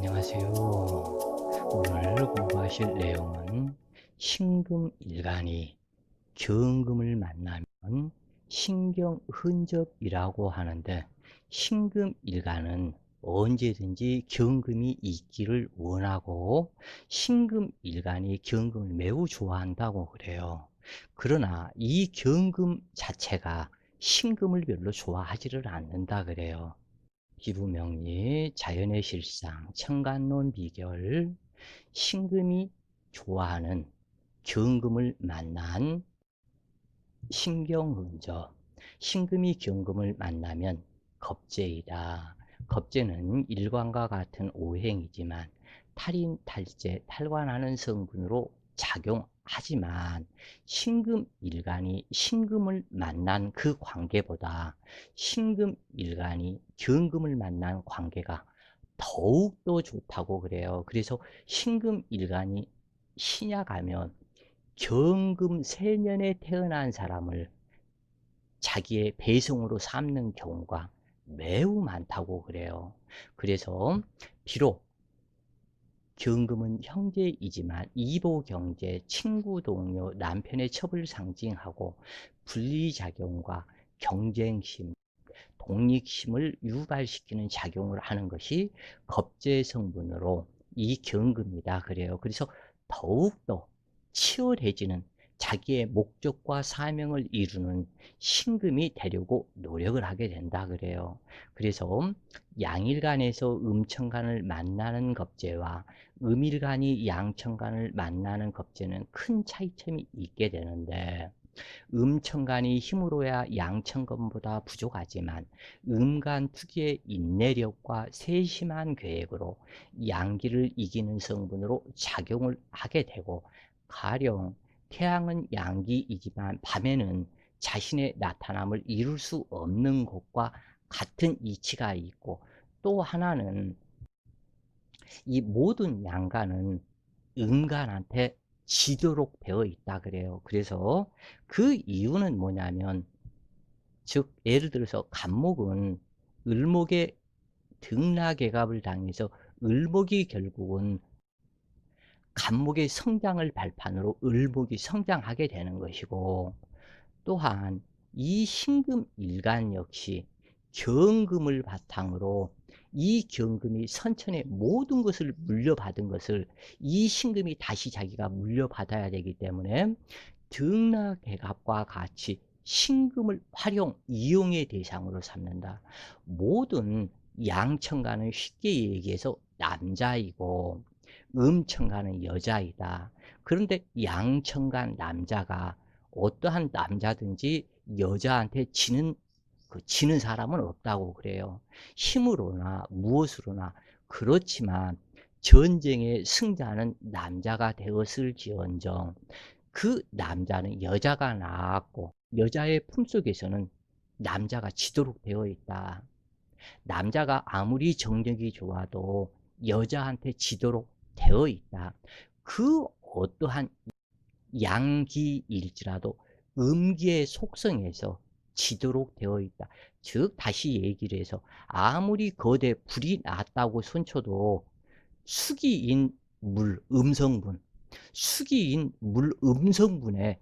안녕하세요. 오늘 공부하실 내용은 신금일간이 경금을 만나면 신경흔적이라고 하는데, 신금일간은 언제든지 경금이 있기를 원하고 신금일간이 경금을 매우 좋아한다고 그래요. 그러나 이 경금 자체가 신금을 별로 좋아하지를 않는다 그래요. 기부명리, 자연의 실상, 천간론 비결, 신금이 좋아하는 경금을 만난 신경운저. 신금이 경금을 만나면 겁재이다. 겁재는 일관과 같은 오행이지만 탈인, 탈재, 탈관하는 성분으로 작용하지만 신금일간이 신금을 만난 그 관계보다 신금일간이 경금을 만난 관계가 더욱더 좋다고 그래요. 그래서 신금일간이 신약하면 경금 세년에 태어난 사람을 자기의 배송으로 삼는 경우가 매우 많다고 그래요. 그래서 비록 경금은 형제이지만 이보경제, 친구, 동료, 남편의 첩을 상징하고 분리작용과 경쟁심, 독립심을 유발시키는 작용을 하는 것이 겁재 성분으로 이 경금이다 그래요. 그래서 더욱더 치열해지는 자기의 목적과 사명을 이루는 신금이 되려고 노력을 하게 된다 그래요. 그래서 양일간에서 음천간을 만나는 겁재와 음일간이 양천간을 만나는 겁재는 큰 차이점이 있게 되는데, 음천간이 힘으로야 양천간보다 부족하지만 음간 특유의 인내력과 세심한 계획으로 양기를 이기는 성분으로 작용을 하게 되고, 가령 태양은 양기이지만 밤에는 자신의 나타남을 이룰 수 없는 것과 같은 이치가 있고, 또 하나는 이 모든 양간은 음간한테 지도록 되어 있다 그래요. 그래서 그 이유는 뭐냐면, 즉 예를 들어서 간목은 을목의 등락개갑을 당해서 을목이 결국은 간목의 성장을 발판으로 을목이 성장하게 되는 것이고, 또한 이 신금일간 역시 경금을 바탕으로 이 경금이 선천의 모든 것을 물려받은 것을 이 신금이 다시 자기가 물려받아야 되기 때문에 등락개갑과 같이 신금을 이용의 대상으로 삼는다. 모든 양천간은 쉽게 얘기해서 남자이고 음천간은 여자이다. 그런데 양천간 남자가 어떠한 남자든지 여자한테 지는 사람은 없다고 그래요. 힘으로나 무엇으로나. 그렇지만 전쟁의 승자는 남자가 되었을지언정 그 남자는 여자가 낳았고 여자의 품속에서는 남자가 지도록 되어 있다. 남자가 아무리 정력이 좋아도 여자한테 지도록 되어 있다. 그 어떠한 양기일지라도 음기의 속성에서 지도록 되어 있다. 즉 다시 얘기를 해서 아무리 거대 불이 났다고 손쳐도 수기인 물 음성분, 수기인 물 음성분에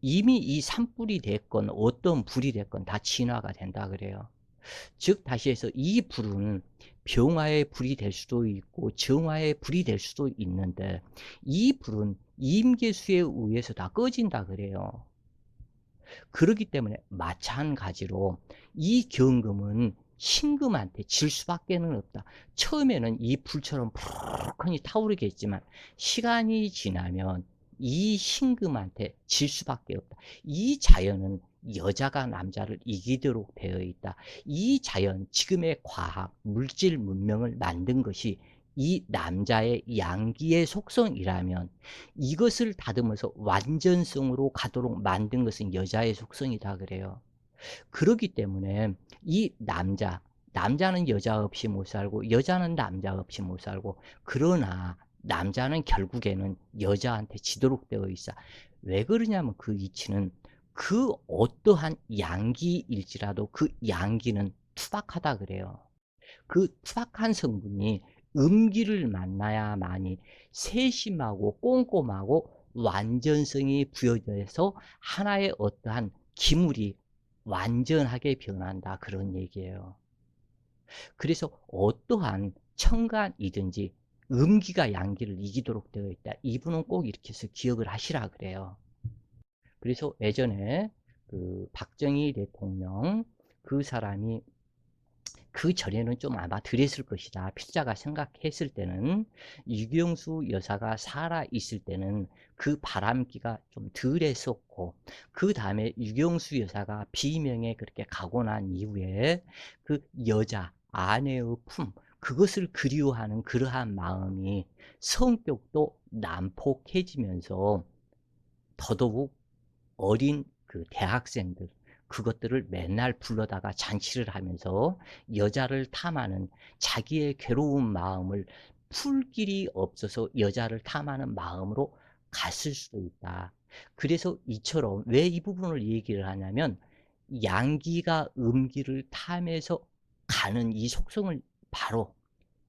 이미 이 산불이 됐건 어떤 불이 됐건 다 진화가 된다 그래요. 즉 다시 해서 이 불은 병화의 불이 될 수도 있고 정화의 불이 될 수도 있는데, 이 불은 임계수에 의해서 다 꺼진다 그래요. 그렇기 때문에 마찬가지로 이 경금은 신금한테 질 수밖에는 없다. 처음에는 이 불처럼 푸르르 타오르겠지만 시간이 지나면 이 신금한테 질 수밖에 없다. 이 자연은 여자가 남자를 이기도록 되어 있다. 이 자연, 지금의 과학, 물질 문명을 만든 것이 이 남자의 양기의 속성이라면 이것을 다듬어서 완전성으로 가도록 만든 것은 여자의 속성이다 그래요. 그렇기 때문에 이 남자는 여자 없이 못 살고 여자는 남자 없이 못 살고, 그러나 남자는 결국에는 여자한테 지도록 되어 있어. 왜 그러냐면 그 이치는 그 어떠한 양기일지라도 그 양기는 투박하다 그래요. 그 투박한 성분이 음기를 만나야만이 세심하고 꼼꼼하고 완전성이 부여돼서 하나의 어떠한 기물이 완전하게 변한다, 그런 얘기예요. 그래서 어떠한 천간이든지 음기가 양기를 이기도록 되어 있다. 이분은 꼭 이렇게 해서 기억을 하시라 그래요. 그래서 예전에 그 박정희 대통령, 그 사람이 그 전에는 좀 아마 덜했을 것이다. 필자가 생각했을 때는 유경수 여사가 살아 있을 때는 그 바람기가 좀 덜했었고, 그 다음에 유경수 여사가 비명에 그렇게 가고 난 이후에 그 여자 아내의 품, 그것을 그리워하는 그러한 마음이, 성격도 난폭해지면서 더더욱 어린 그 대학생들, 그것들을 맨날 불러다가 잔치를 하면서 여자를 탐하는, 자기의 괴로운 마음을 풀 길이 없어서 여자를 탐하는 마음으로 갔을 수도 있다. 그래서 이처럼 왜 이 부분을 얘기를 하냐면, 양기가 음기를 탐해서 가는 이 속성을 바로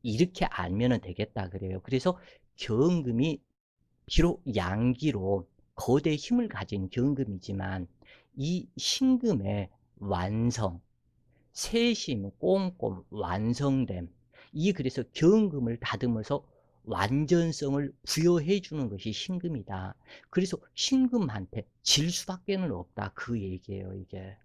이렇게 알면 되겠다 그래요. 그래서 경금이 비록 양기로 거대 힘을 가진 경금이지만, 이 신금의 완성, 세심, 꼼꼼, 완성됨, 이 그래서 경금을 다듬어서 완전성을 부여해 주는 것이 신금이다. 그래서 신금한테 질 수밖에는 없다, 그 얘기예요, 이게.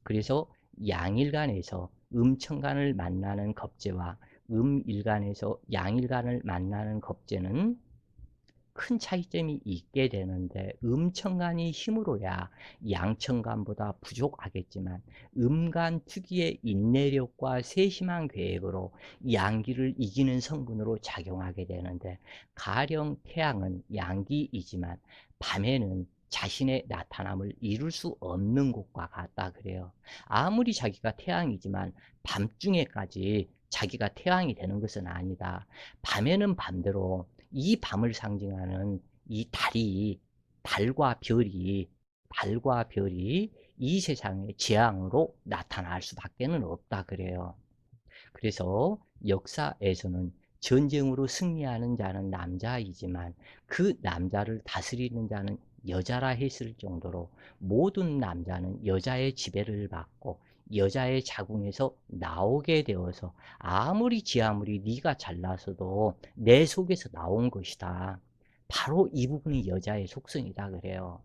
그래서 양일간에서 음천간을 만나는 겁재와 음일간에서 양일간을 만나는 겁재는 큰 차이점이 있게 되는데, 음천간이 힘으로야 양천간보다 부족하겠지만, 음간 특유의 인내력과 세심한 계획으로 양기를 이기는 성분으로 작용하게 되는데, 가령 태양은 양기이지만 밤에는 자신의 나타남을 이룰 수 없는 것과 같다 그래요. 아무리 자기가 태양이지만 밤중에까지 자기가 태양이 되는 것은 아니다. 밤에는 밤대로 이 밤을 상징하는 이 달이, 달과 별이, 달과 별이 이 세상의 재앙으로 나타날 수밖에는 없다 그래요. 그래서 역사에서는 전쟁으로 승리하는 자는 남자이지만 그 남자를 다스리는 자는 여자라 했을 정도로, 모든 남자는 여자의 지배를 받고 여자의 자궁에서 나오게 되어서, 아무리 네가 잘나서도 내 속에서 나온 것이다. 바로 이 부분이 여자의 속성이다 그래요.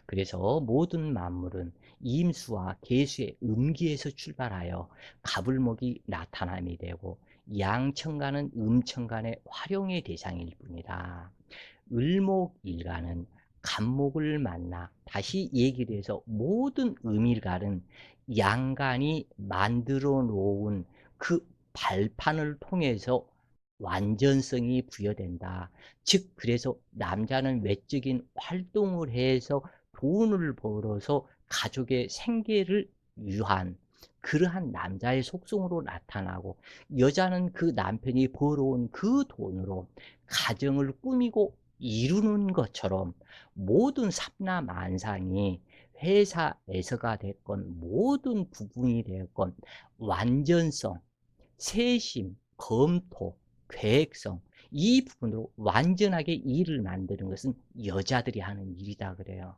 그래서 모든 만물은 임수와 계수의 음기에서 출발하여 가불목이 나타남이 되고, 양천간은 음천간의 활용의 대상일 뿐이다. 을목일간은 간목을 만나, 다시 얘기를 해서 모든 음일간은 양간이 만들어 놓은 그 발판을 통해서 완전성이 부여된다. 즉 그래서 남자는 외적인 활동을 해서 돈을 벌어서 가족의 생계를 유한 그러한 남자의 속성으로 나타나고, 여자는 그 남편이 벌어온 그 돈으로 가정을 꾸미고 이루는 것처럼, 모든 삼라만상이 회사에서가 됐건 모든 부분이 됐건 완전성, 세심, 검토, 계획성, 이 부분으로 완전하게 일을 만드는 것은 여자들이 하는 일이다 그래요.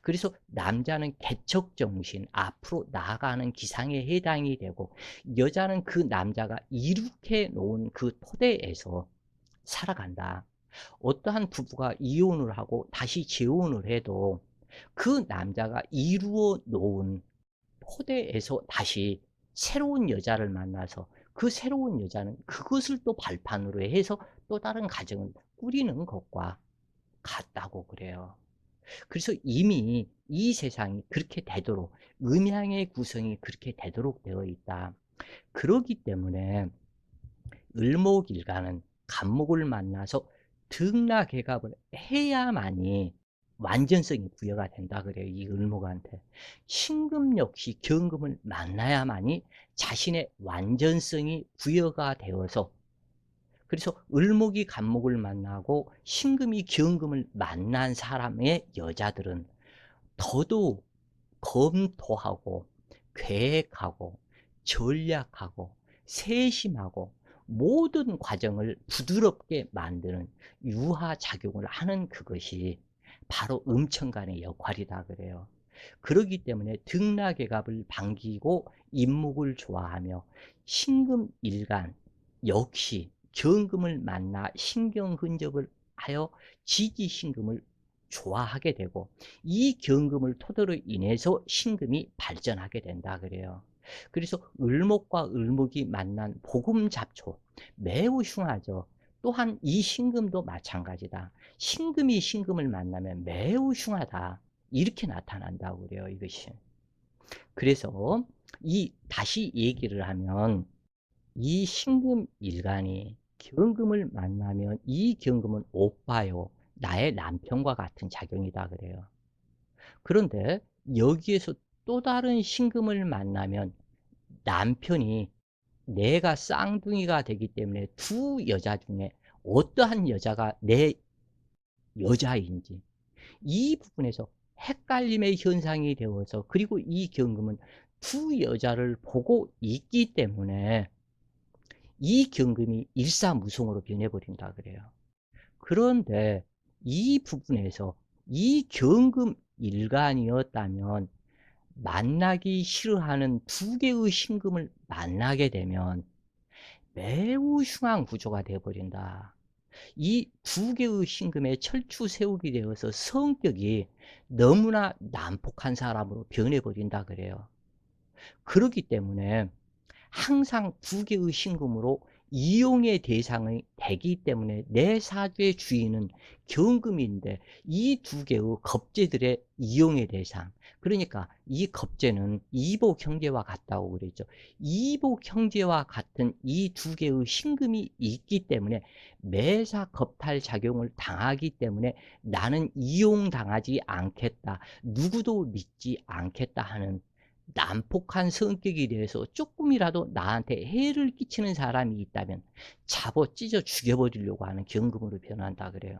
그래서 남자는 개척정신, 앞으로 나아가는 기상에 해당이 되고, 여자는 그 남자가 이룩해 놓은 그 토대에서 살아간다. 어떠한 부부가 이혼을 하고 다시 재혼을 해도 그 남자가 이루어 놓은 토대에서 다시 새로운 여자를 만나서, 그 새로운 여자는 그것을 또 발판으로 해서 또 다른 가정을 꾸리는 것과 같다고 그래요. 그래서 이미 이 세상이 그렇게 되도록, 음양의 구성이 그렇게 되도록 되어 있다. 그렇기 때문에 을목일간은 간목을 만나서 등락개갑을 해야만이 완전성이 부여가 된다 그래요. 이 을목한테. 신금 역시 경금을 만나야만이 자신의 완전성이 부여가 되어서, 그래서 을목이 간목을 만나고 신금이 경금을 만난 사람의 여자들은 더더욱 검토하고 계획하고 전략하고 세심하고 모든 과정을 부드럽게 만드는 유화작용을 하는 그것이 바로 음천간의 역할이다 그래요. 그러기 때문에 등락의 갑을 반기고 임목을 좋아하며 신금일간 역시 경금을 만나 신경흔적을 하여 지지신금을 좋아하게 되고, 이 경금을 토대로 인해서 신금이 발전하게 된다 그래요. 그래서 을목과 을목이 만난 복음잡초 매우 흉하죠. 또한 이 신금도 마찬가지다. 신금이 신금을 만나면 매우 흉하다. 이렇게 나타난다고 그래요, 이것이. 그래서 이 다시 얘기를 하면 이 신금일간이 경금을 만나면 이 경금은 오빠요, 나의 남편과 같은 작용이다 그래요. 그런데 여기에서 또 다른 신금을 만나면 남편이 내가 쌍둥이가 되기 때문에 두 여자 중에 어떠한 여자가 내 여자인지 이 부분에서 헷갈림의 현상이 되어서, 그리고 이 경금은 두 여자를 보고 있기 때문에 이 경금이 일사무성으로 변해버린다 그래요. 그런데 이 부분에서 이 경금 일간이었다면 만나기 싫어하는 두 개의 신금을 만나게 되면 매우 흉한 구조가 되어 버린다. 이 두 개의 신금에 철추 세우게 되어서 성격이 너무나 난폭한 사람으로 변해 버린다 그래요. 그렇기 때문에 항상 두 개의 신금으로 이용의 대상이 되기 때문에 내 사주의 주인은 경금인데 이 두 개의 겁재들의 이용의 대상, 그러니까 이 겁재는 이복 형제와 같다고 그랬죠. 이복 형제와 같은 이 두 개의 신금이 있기 때문에 매사 겁탈 작용을 당하기 때문에 나는 이용당하지 않겠다, 누구도 믿지 않겠다 하는 난폭한 성격에 대해서 조금이라도 나한테 해를 끼치는 사람이 있다면 잡아 찢어 죽여버리려고 하는 경금으로 변한다 그래요.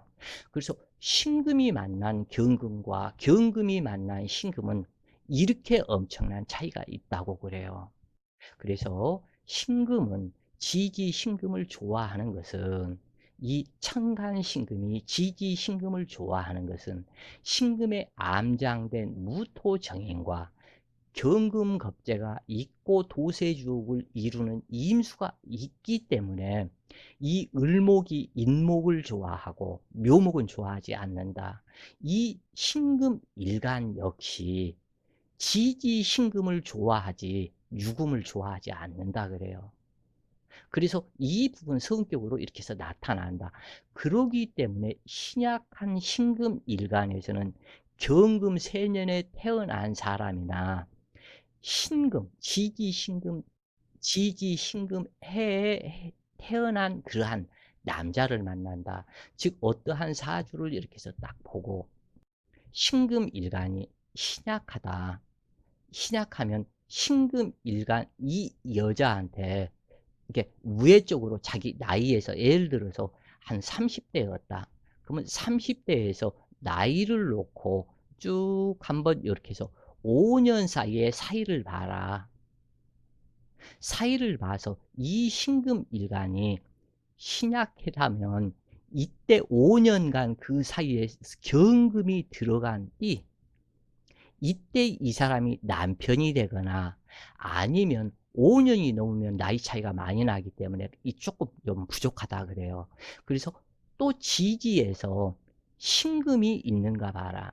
그래서 신금이 만난 경금과 경금이 만난 신금은 이렇게 엄청난 차이가 있다고 그래요. 그래서 신금은 지지신금을 좋아하는 것은, 이 천간신금이 지지신금을 좋아하는 것은 신금의 암장된 무토정인과 경금겁재가 있고 도세주옥을 이루는 임수가 있기 때문에 이 을목이 인목을 좋아하고 묘목은 좋아하지 않는다. 이 신금일간 역시 지지신금을 좋아하지 유금을 좋아하지 않는다 그래요. 그래서 이 부분 성격으로 이렇게 해서 나타난다. 그러기 때문에 신약한 신금일간에서는 경금세년에 태어난 사람이나 신금, 지지신금, 지지신금 해에 태어난 그러한 남자를 만난다. 즉 어떠한 사주를 이렇게 해서 딱 보고 신금일간이 신약하다. 신약하면 신금일간 이 여자한테 이렇게 우회적으로 자기 나이에서, 예를 들어서 한 30대였다. 그러면 30대에서 나이를 놓고 쭉 한번 이렇게 해서 5년 사이에 사이를 봐라. 사이를 봐서 이 신금일간이 신약하다면 이때 5년간 그 사이에 경금이 들어간 이때 이 사람이 남편이 되거나, 아니면 5년이 넘으면 나이 차이가 많이 나기 때문에 이 조금 좀 부족하다 그래요. 그래서 또 지지에서 신금이 있는가 봐라.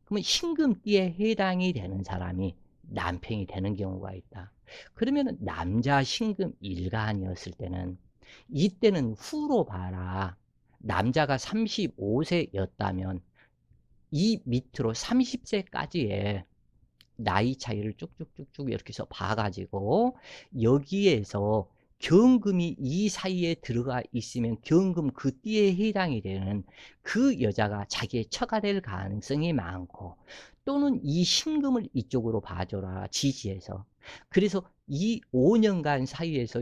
그러면 신금띠에 해당이 되는 사람이 남편이 되는 경우가 있다. 그러면 남자 신금 일간이었을 때는 이때는 후로 봐라. 남자가 35세였다면 이 밑으로 30세까지의 나이 차이를 쭉쭉쭉쭉 이렇게 해서 봐가지고 여기에서 경금이 이 사이에 들어가 있으면 경금 그 띠에 해당이 되는 그 여자가 자기의 처가 될 가능성이 많고, 또는 이 신금을 이쪽으로 봐줘라, 지지에서. 그래서 이 5년간 사이에서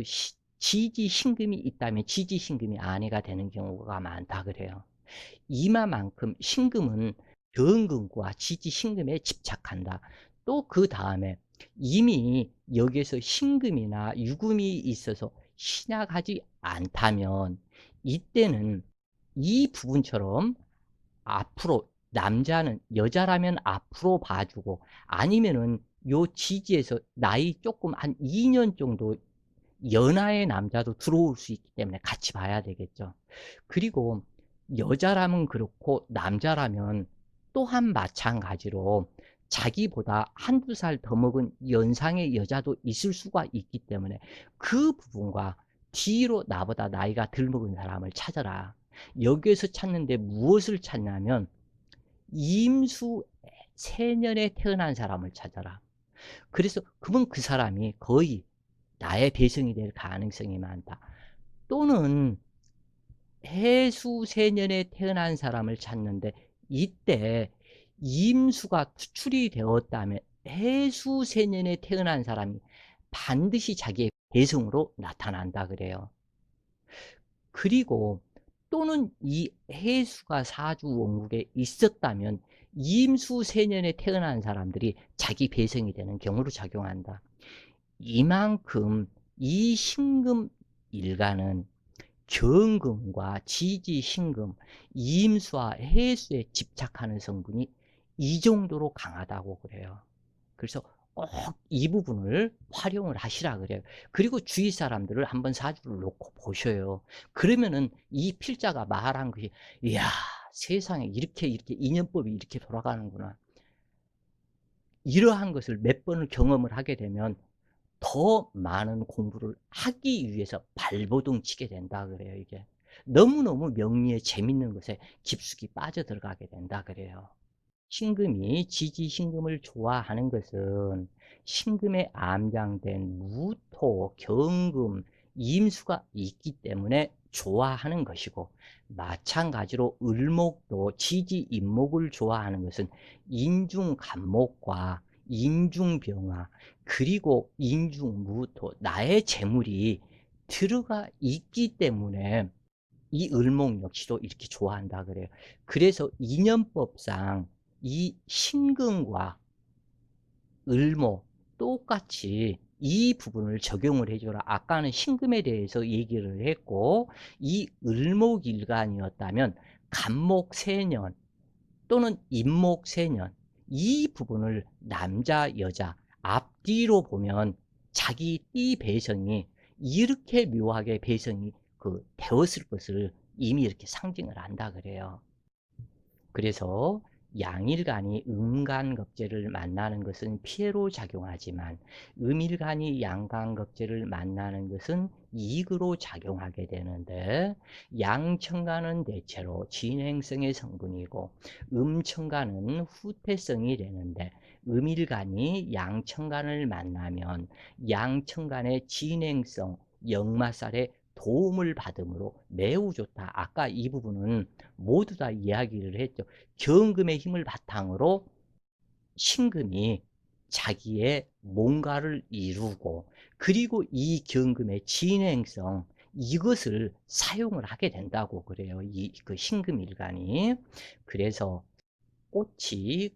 지지 신금이 있다면 지지 신금이 아내가 되는 경우가 많다 그래요. 이마만큼 신금은 경금과 지지 신금에 집착한다. 또 그 다음에 이미 여기에서 신금이나 유금이 있어서 신약하지 않다면 이때는 이 부분처럼 앞으로 남자는 여자라면 앞으로 봐주고 아니면은 요 지지에서 나이 조금 한 2년 정도 연하의 남자도 들어올 수 있기 때문에 같이 봐야 되겠죠. 그리고 여자라면 그렇고 남자라면 또한 마찬가지로 자기보다 한두 살 더 먹은 연상의 여자도 있을 수가 있기 때문에 그 부분과 뒤로 나보다 나이가 덜 먹은 사람을 찾아라. 여기에서 찾는데 무엇을 찾냐면 임수 세년에 태어난 사람을 찾아라. 그래서 그러면 그 사람이 거의 나의 배성이 될 가능성이 많다. 또는 해수세년에 태어난 사람을 찾는데 이때 임수가 투출이 되었다면 해수세년에 태어난 사람이 반드시 자기의 배성으로 나타난다 그래요. 그리고 또는 이 해수가 사주 원국에 있었다면 임수세년에 태어난 사람들이 자기 배성이 되는 경우로 작용한다. 이만큼 이 신금 일간은 경금과 지지, 신금, 임수와 해수에 집착하는 성분이 이 정도로 강하다고 그래요. 그래서 꼭 이 부분을 활용을 하시라 그래요. 그리고 주위 사람들을 한번 사주를 놓고 보셔요. 그러면은 이 필자가 말한 것이 이야 세상에 이렇게 인연법이 이렇게 돌아가는구나. 이러한 것을 몇 번을 경험을 하게 되면 더 많은 공부를 하기 위해서 발버둥 치게 된다 그래요. 이게 너무너무 명리에 재밌는 것에 깊숙이 빠져들어가게 된다 그래요. 신금이 지지신금을 좋아하는 것은 신금에 암장된 무토, 경금, 임수가 있기 때문에 좋아하는 것이고 마찬가지로 을목도 지지인목을 좋아하는 것은 인중간목과 인중병화 그리고 인중무토 나의 재물이 들어가 있기 때문에 이 을목 역시도 이렇게 좋아한다 그래요. 그래서 인연법상 이 신금과 을목 똑같이 이 부분을 적용을 해줘라. 아까는 신금에 대해서 얘기를 했고 이 을목일간이었다면 간목세년 또는 임목세년 이 부분을 남자 여자 앞뒤로 보면 자기 띠 배성이 이렇게 묘하게 배성이 되었을 것을 이미 이렇게 상징을 한다 그래요. 그래서 양일간이 음간겁제를 만나는 것은 피해로 작용하지만 음일간이 양간겁제를 만나는 것은 이익으로 작용하게 되는데 양천간은 대체로 진행성의 성분이고 음천간은 후퇴성이 되는데 음일간이 양천간을 만나면 양천간의 진행성, 역마살의 도움을 받으므로 매우 좋다. 아까 이 부분은 모두 다 이야기를 했죠. 경금의 힘을 바탕으로 신금이 자기의 뭔가를 이루고 그리고 이 경금의 진행성 이것을 사용을 하게 된다고 그래요. 그 신금일간이. 그래서 꽃이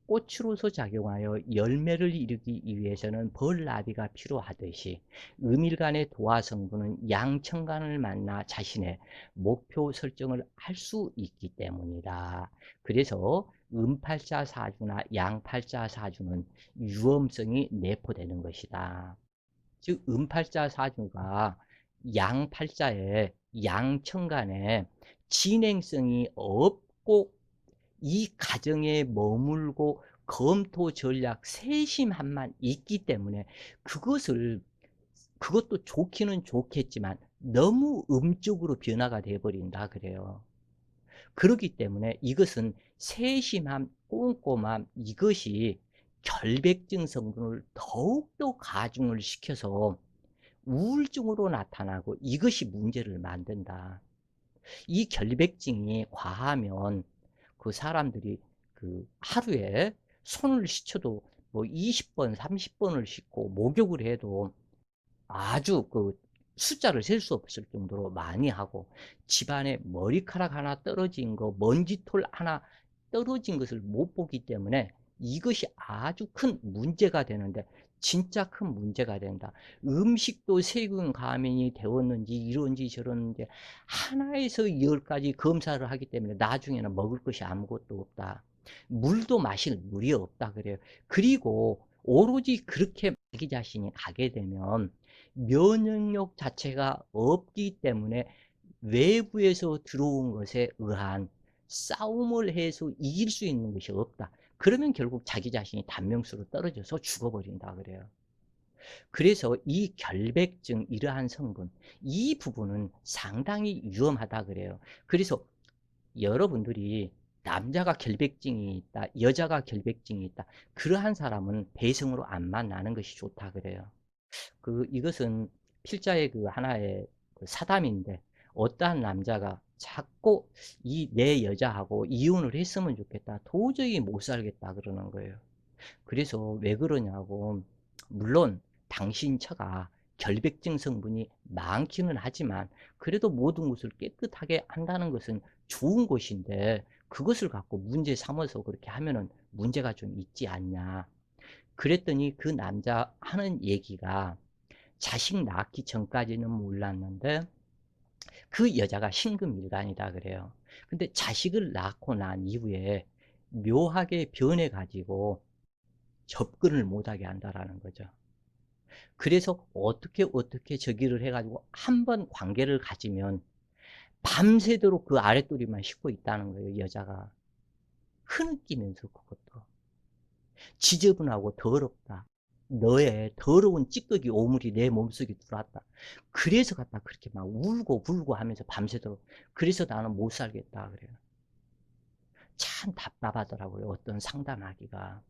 꽃으로서 작용하여 열매를 이루기 위해서는 벌나비가 필요하듯이 음일간의 도화 성분은 양천간을 만나 자신의 목표 설정을 할 수 있기 때문이다. 그래서 음팔자 사주나 양팔자 사주는 유엄성이 내포되는 것이다. 즉 음팔자 사주가 양팔자의 양천간에 진행성이 없고 이 가정에 머물고 검토 전략 세심함만 있기 때문에 그것도 좋기는 좋겠지만 너무 음쪽으로 변화가 돼 버린다 그래요. 그렇기 때문에 이것은 세심함, 꼼꼼함 이것이 결백증 성분을 더욱더 가중을 시켜서 우울증으로 나타나고 이것이 문제를 만든다. 이 결백증이 과하면 그 사람들이 하루에 손을 씻혀도 뭐 20번, 30번을 씻고 목욕을 해도 아주 숫자를 셀 수 없을 정도로 많이 하고 집안에 머리카락 하나 떨어진 거, 먼지털 하나 떨어진 것을 못 보기 때문에 이것이 아주 큰 문제가 되는데 진짜 큰 문제가 된다. 음식도 세균 감염이 되었는지 이런지 저런지 하나에서 열까지 검사를 하기 때문에 나중에는 먹을 것이 아무것도 없다. 물도 마실 물이 없다 그래요. 그리고 오로지 그렇게 자기 자신이 가게 되면 면역력 자체가 없기 때문에 외부에서 들어온 것에 의한 싸움을 해서 이길 수 있는 것이 없다. 그러면 결국 자기 자신이 단명수로 떨어져서 죽어버린다 그래요. 그래서 이 결백증 이러한 성분 이 부분은 상당히 위험하다 그래요. 그래서 여러분들이 남자가 결백증이 있다, 여자가 결백증이 있다. 그러한 사람은 배성으로 안 만나는 것이 좋다 그래요. 이것은 필자의 하나의 사담인데 어떠한 남자가 자꾸 이 내 여자하고 이혼을 했으면 좋겠다. 도저히 못 살겠다 그러는 거예요. 그래서 왜 그러냐고 물론 당신 처가 결백증 성분이 많기는 하지만 그래도 모든 것을 깨끗하게 한다는 것은 좋은 것인데 그것을 갖고 문제 삼아서 그렇게 하면은 문제가 좀 있지 않냐. 그랬더니 그 남자 하는 얘기가 자식 낳기 전까지는 몰랐는데 그 여자가 신금일간이다 그래요. 근데 자식을 낳고 난 이후에 묘하게 변해 가지고 접근을 못하게 한다라는 거죠. 그래서 어떻게 저기를 해가지고 한 번 관계를 가지면 밤새도록 그 아랫도리만 씻고 있다는 거예요, 여자가. 흐느끼면서 그것도. 지저분하고 더럽다. 너의 더러운 찌꺼기 오물이 내 몸속에 들어왔다. 그래서 갖다 그렇게 막 울고 불고 하면서 밤새도록. 그래서 나는 못 살겠다 그래요. 참 답답하더라고요, 어떤 상담하기가.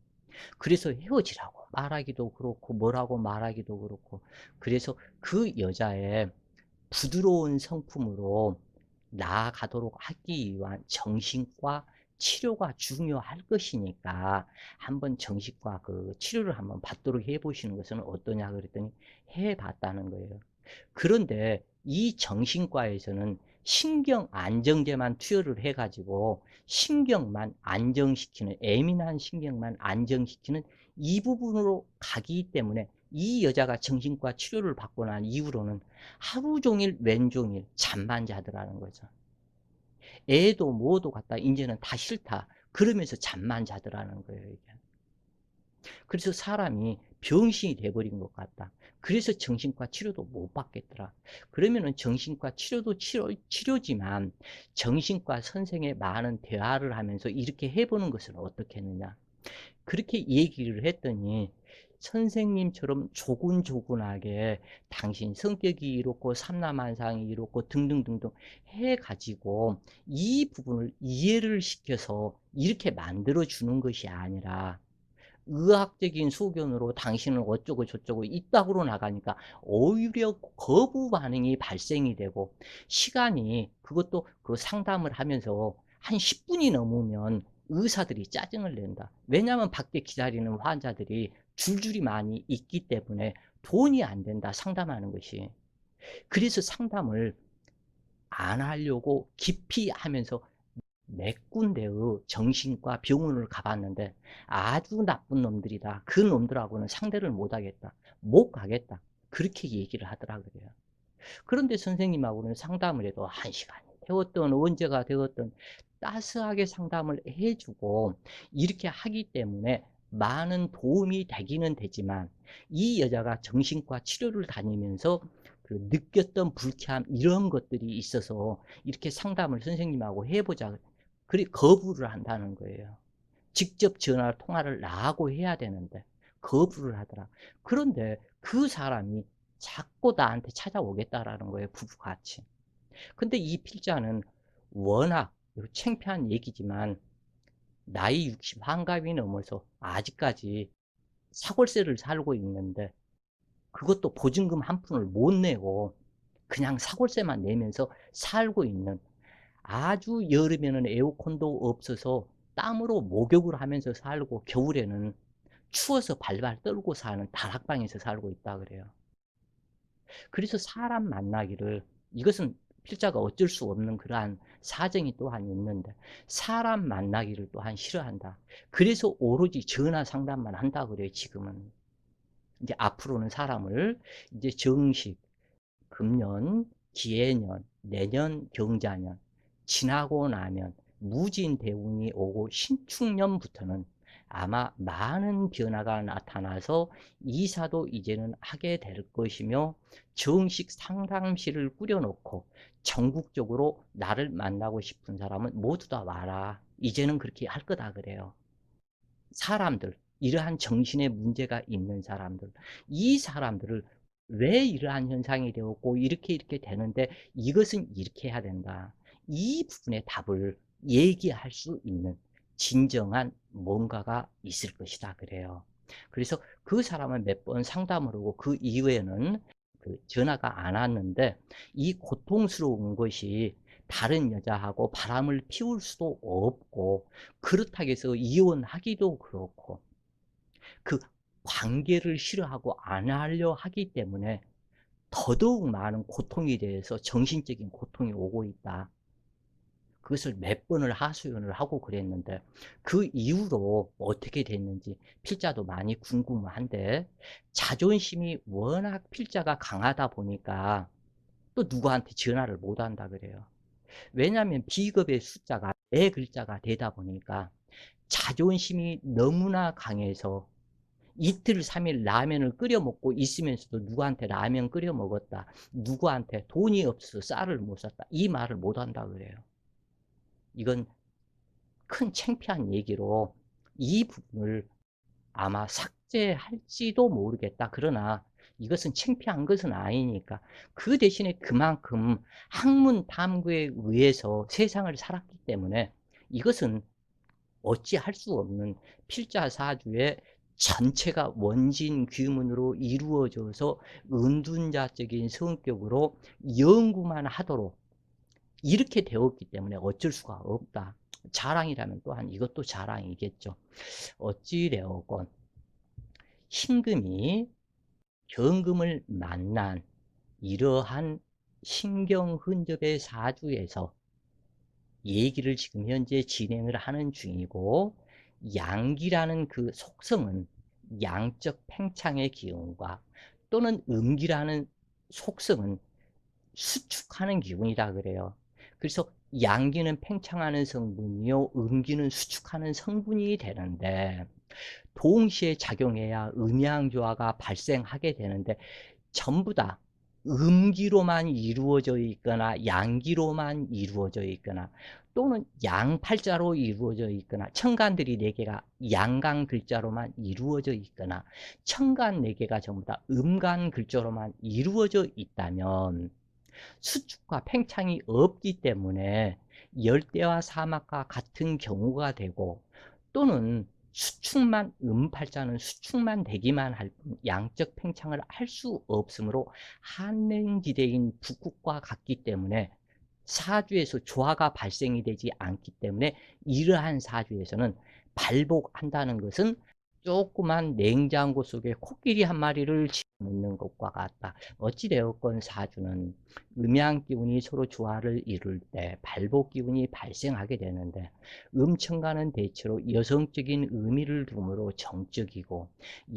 그래서 헤어지라고 말하기도 그렇고 뭐라고 말하기도 그렇고 그래서 그 여자의 부드러운 성품으로 나아가도록 하기 위한 정신과 치료가 중요할 것이니까 한번 정신과 치료를 한번 받도록 해보시는 것은 어떠냐 그랬더니 해봤다는 거예요. 그런데 이 정신과에서는 신경 안정제만 투여를 해가지고 신경만 안정시키는, 예민한 신경만 안정시키는 이 부분으로 가기 때문에 이 여자가 정신과 치료를 받고 난 이후로는 하루 종일 왼종일 잠만 자더라는 거죠. 애도 뭐도 갖다 이제는 다 싫다. 그러면서 잠만 자더라는 거예요, 이게. 그래서 사람이 병신이 돼버린 것 같다. 그래서 정신과 치료도 못 받겠더라. 그러면은 정신과 치료도 치료지만 정신과 선생의 많은 대화를 하면서 이렇게 해보는 것은 어떻겠느냐. 그렇게 얘기를 했더니 선생님처럼 조근조근하게 당신 성격이 이렇고 삼남한상이 이렇고 등등등등 해가지고 이 부분을 이해를 시켜서 이렇게 만들어주는 것이 아니라 의학적인 소견으로 당신은 어쩌고 저쩌고 이따구로 나가니까 오히려 거부 반응이 발생이 되고 시간이 그것도 상담을 하면서 한 10분이 넘으면 의사들이 짜증을 낸다. 왜냐하면 밖에 기다리는 환자들이 줄줄이 많이 있기 때문에 돈이 안 된다. 상담하는 것이. 그래서 상담을 안 하려고 깊이 하면서 몇 군데의 정신과 병원을 가봤는데 아주 나쁜 놈들이다. 그 놈들하고는 상대를 못하겠다. 못 가겠다. 그렇게 얘기를 하더라 그래요. 그런데 선생님하고는 상담을 해도 1시간이 되었든 언제가 되었든 따스하게 상담을 해주고 이렇게 하기 때문에 많은 도움이 되기는 되지만 이 여자가 정신과 치료를 다니면서 느꼈던 불쾌함 이런 것들이 있어서 이렇게 상담을 선생님하고 해보자. 그리 거부를 한다는 거예요. 직접 전화 통화를 나하고 해야 되는데 거부를 하더라. 그런데 그 사람이 자꾸 나한테 찾아오겠다라는 거예요. 부부같이. 근데 이 필자는 워낙 창피한 얘기지만 나이 60 환갑이 넘어서 아직까지 사골세를 살고 있는데 그것도 보증금 한 푼을 못 내고 그냥 사골세만 내면서 살고 있는 아주 여름에는 에어컨도 없어서 땀으로 목욕을 하면서 살고 겨울에는 추워서 발발 떨고 사는 다락방에서 살고 있다 그래요. 그래서 사람 만나기를 이것은 필자가 어쩔 수 없는 그러한 사정이 또한 있는데 사람 만나기를 또한 싫어한다. 그래서 오로지 전화 상담만 한다 그래요 지금은. 이제 앞으로는 사람을 이제 정식, 금년, 기해년, 내년, 경자년, 지나고 나면 무진대운이 오고 신축년부터는 아마 많은 변화가 나타나서 이사도 이제는 하게 될 것이며, 정식 상담실을 꾸려놓고 전국적으로 나를 만나고 싶은 사람은 모두 다 와라, 이제는 그렇게 할 거다 그래요. 사람들, 이러한 정신에 문제가 있는 사람들, 이 사람들을 왜 이러한 현상이 되었고 이렇게 되는데 이것은 이렇게 해야 된다, 이 부분의 답을 얘기할 수 있는 진정한 뭔가가 있을 것이다 그래요. 그래서 그 사람을 몇 번 상담을 하고 그 이후에는 그 전화가 안 왔는데, 이 고통스러운 것이 다른 여자하고 바람을 피울 수도 없고, 그렇다고 해서 이혼하기도 그렇고, 그 관계를 싫어하고 안 하려 하기 때문에 더더욱 많은 고통에 대해서 정신적인 고통이 오고 있다. 그것을 몇 번을 하소연을 하고 그랬는데, 그 이후로 어떻게 됐는지 필자도 많이 궁금한데, 자존심이 워낙 필자가 강하다 보니까 또 누구한테 전화를 못 한다 그래요. 왜냐하면 비겁의 숫자가 네 글자가 되다 보니까 자존심이 너무나 강해서 이틀, 3일 라면을 끓여 먹고 있으면서도 누구한테 라면 끓여 먹었다, 누구한테 돈이 없어서 쌀을 못 샀다, 이 말을 못 한다 그래요. 이건 큰 창피한 얘기로 이 부분을 아마 삭제할지도 모르겠다. 그러나 이것은 창피한 것은 아니니까 그 대신에 그만큼 학문 탐구에 의해서 세상을 살았기 때문에 이것은 어찌할 수 없는 필자사주의 전체가 원진 규문으로 이루어져서 은둔자적인 성격으로 연구만 하도록 이렇게 되었기 때문에 어쩔 수가 없다. 자랑이라면 또한 이것도 자랑이겠죠. 어찌되었건 신금이 경금을 만난 이러한 신경 흔접의 사주에서 얘기를 지금 현재 진행을 하는 중이고, 양기라는 그 속성은 양적 팽창의 기운과 또는 음기라는 속성은 수축하는 기운이라 그래요. 그래서 양기는 팽창하는 성분이요, 음기는 수축하는 성분이 되는데 동시에 작용해야 음양조화가 발생하게 되는데, 전부 다 음기로만 이루어져 있거나 양기로만 이루어져 있거나 또는 양팔자로 이루어져 있거나, 천간들이 4개가 양간 글자로만 이루어져 있거나 천간 4개가 전부 다 음간 글자로만 이루어져 있다면 수축과 팽창이 없기 때문에 열대와 사막과 같은 경우가 되고, 또는 수축만, 음팔자는 수축만 되기만 할 뿐 양적 팽창을 할 수 없으므로 한랭지대인 북극과 같기 때문에 사주에서 조화가 발생이 되지 않기 때문에, 이러한 사주에서는 발복한다는 것은 조그만 냉장고 속에 코끼리 한 마리를 집어넣는 것과 같다. 어찌되었건 사주는 음양 기운이 서로 조화를 이룰 때 발복 기운이 발생하게 되는데, 음천간은 대체로 여성적인 의미를 두므로 정적이고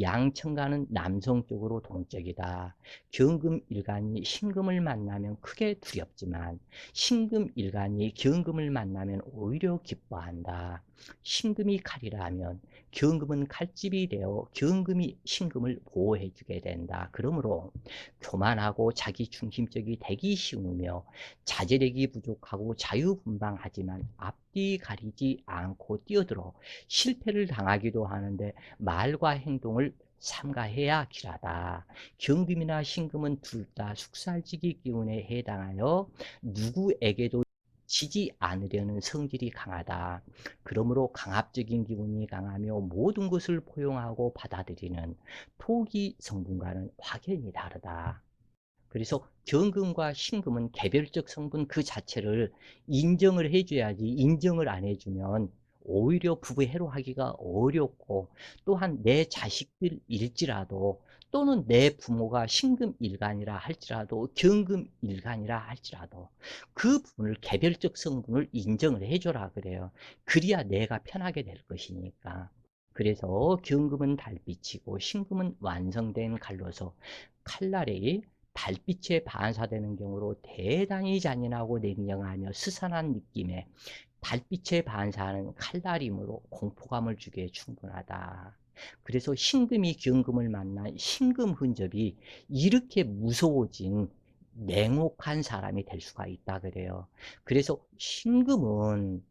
양천간은 남성적으로 동적이다. 경금 일간이 신금을 만나면 크게 두렵지만 신금 일간이 경금을 만나면 오히려 기뻐한다. 신금이 칼이라면 경금은 칼집이 되어 경금이 신금을 보호해 주게 된다. 그러므로 교만하고 자기중심적이 되기 쉬우며 자제력이 부족하고 자유분방하지만 앞뒤 가리지 않고 뛰어들어 실패를 당하기도 하는데 말과 행동을 삼가해야 길하다. 경금이나 신금은 둘 다 숙살지기 기운에 해당하여 누구에게도 지지 않으려는 성질이 강하다. 그러므로 강압적인 기운이 강하며 모든 것을 포용하고 받아들이는 토기 성분과는 확연히 다르다. 그래서 경금과 신금은 개별적 성분 그 자체를 인정을 해줘야지, 인정을 안 해주면 오히려 부부 해로하기가 어렵고, 또한 내 자식들일지라도 또는 내 부모가 신금일간이라 할지라도 경금일간이라 할지라도 그 부분을, 개별적 성분을 인정을 해줘라 그래요. 그래야 내가 편하게 될 것이니까. 그래서 경금은 달빛이고 신금은 완성된 칼로서 칼날이 달빛에 반사되는 경우로 대단히 잔인하고 냉정하며 스산한 느낌의 달빛에 반사하는 칼날이므로 공포감을 주기에 충분하다. 그래서 신금이 경금을 만난 신금 흔적이 이렇게 무서워진 냉혹한 사람이 될 수가 있다 그래요. 그래서 신금은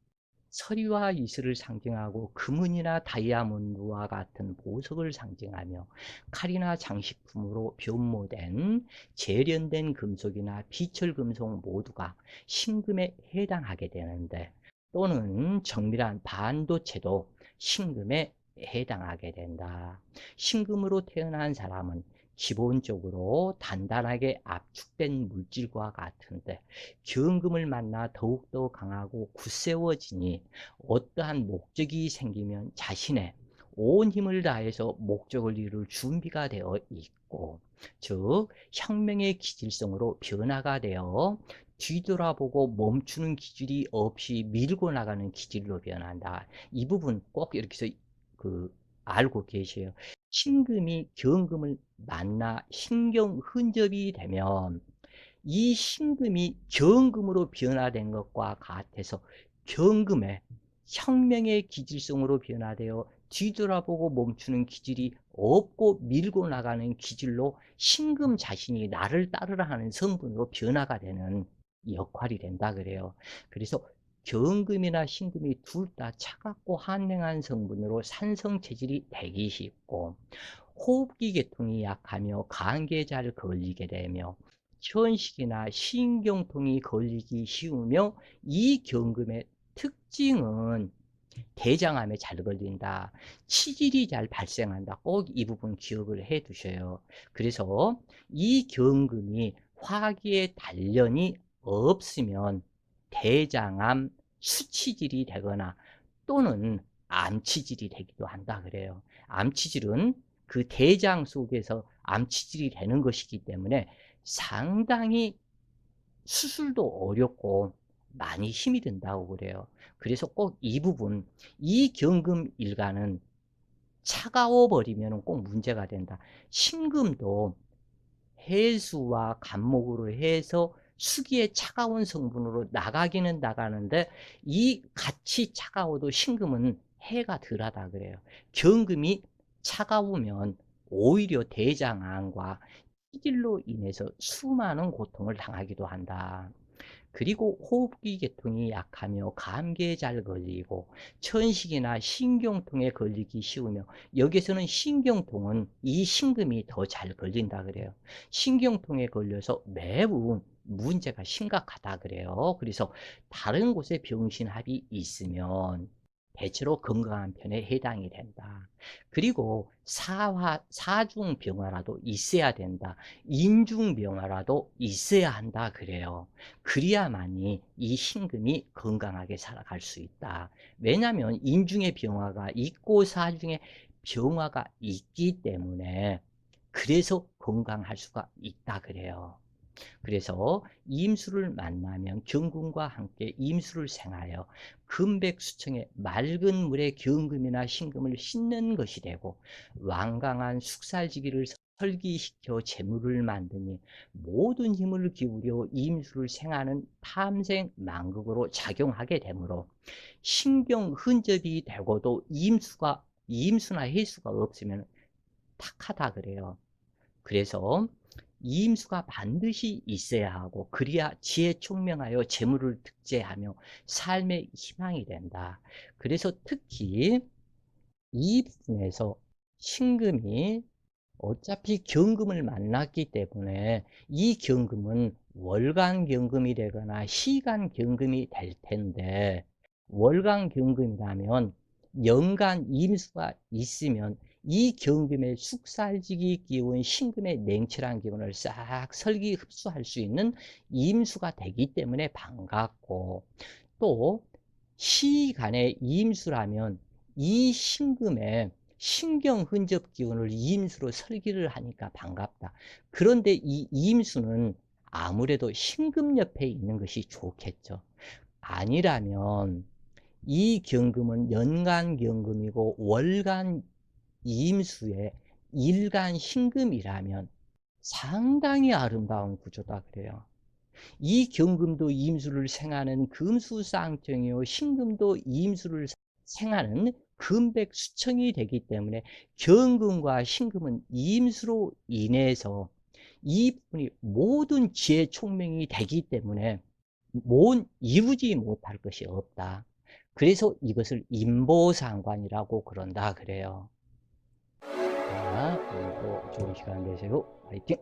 서리와 이슬을 상징하고 금은이나 다이아몬드와 같은 보석을 상징하며 칼이나 장식품으로 변모된 재련된 금속이나 비철 금속 모두가 신금에 해당하게 되는데, 또는 정밀한 반도체도 신금에 해당하게 된다. 신금으로 태어난 사람은 기본적으로 단단하게 압축된 물질과 같은데 경금을 만나 더욱더 강하고 굳세워지니 어떠한 목적이 생기면 자신의 온 힘을 다해서 목적을 이룰 준비가 되어 있고, 즉 혁명의 기질성으로 변화가 되어 뒤돌아보고 멈추는 기질이 없이 밀고 나가는 기질로 변한다. 이 부분 꼭 이렇게 해서 알고 계셔요. 신금이 경금을 만나 신경 흔접이 되면 이 신금이 경금으로 변화된 것과 같아서 경금의 혁명의 기질성으로 변화되어 뒤돌아보고 멈추는 기질이 없고 밀고 나가는 기질로 신금 자신이 나를 따르라 하는 성분으로 변화가 되는 역할이 된다 그래요. 그래서 경금이나 신금이 둘 다 차갑고 한랭한 성분으로 산성 체질이 되기 쉽고, 호흡기 계통이 약하며 감기에 잘 걸리게 되며 현식이나 신경통이 걸리기 쉬우며, 이 경금의 특징은 대장암에 잘 걸린다, 치질이 잘 발생한다. 꼭 이 부분 기억을 해 두셔요. 그래서 이 경금이 화기의 단련이 없으면 대장암, 수치질이 되거나 또는 암치질이 되기도 한다 그래요. 암치질은 그 대장 속에서 암치질이 되는 것이기 때문에 상당히 수술도 어렵고 많이 힘이 든다고 그래요. 그래서 꼭 이 부분, 이 경금 일간은 차가워 버리면 꼭 문제가 된다. 신금도 해수와 간목으로 해서 수기의 차가운 성분으로 나가기는 나가는데, 이 같이 차가워도 신금은 해가 덜하다 그래요. 경금이 차가우면 오히려 대장암과 치질로 인해서 수많은 고통을 당하기도 한다. 그리고 호흡기 계통이 약하며 감기에 잘 걸리고 천식이나 신경통에 걸리기 쉬우며, 여기서는 신경통은 이 신금이 더 잘 걸린다 그래요. 신경통에 걸려서 매우 문제가 심각하다 그래요. 그래서 다른 곳에 병신합이 있으면 대체로 건강한 편에 해당이 된다. 그리고 사중병화라도 있어야 된다. 인중병화라도 있어야 한다 그래요. 그래야만이 이 신금이 건강하게 살아갈 수 있다. 왜냐하면 인중에 병화가 있고 사중에 병화가 있기 때문에, 그래서 건강할 수가 있다 그래요. 그래서 임수를 만나면 경금과 함께 임수를 생하여 금백수청에 맑은 물에 경금이나 신금을 씻는 것이 되고, 완강한 숙살지기를 설기시켜 재물을 만드니 모든 힘을 기울여 임수를 생하는 탐생만극으로 작용하게 되므로 신경 흔적이 되고도 임수나 해수가 없으면 탁하다 그래요. 그래서 이임수가 반드시 있어야 하고, 그래야 지혜 총명하여 재물을 득제하며 삶의 희망이 된다. 그래서 특히 이 부분에서 신금이 어차피 경금을 만났기 때문에 이 경금은 월간 경금이 되거나 시간 경금이 될 텐데, 월간 경금이라면 연간 임수가 있으면 이 경금의 숙살지기 기운, 신금의 냉철한 기운을 싹 설기 흡수할 수 있는 임수가 되기 때문에 반갑고, 또 시간의 임수라면 이 신금의 신경 흔적 기운을 임수로 설기를 하니까 반갑다. 그런데 이 임수는 아무래도 신금 옆에 있는 것이 좋겠죠. 아니라면 이 경금은 연간 경금이고 월간 임수의 일간 신금이라면 상당히 아름다운 구조다 그래요. 이 경금도 임수를 생하는 금수쌍정이요 신금도 임수를 생하는 금백수청이 되기 때문에 경금과 신금은 임수로 인해서 이 부분이 모든 지혜 총명이 되기 때문에 이루지 못할 것이 없다. 그래서 이것을 인보상관이라고 그런다 그래요. 자, 오늘도 좋은 시간 되세요. 화이팅!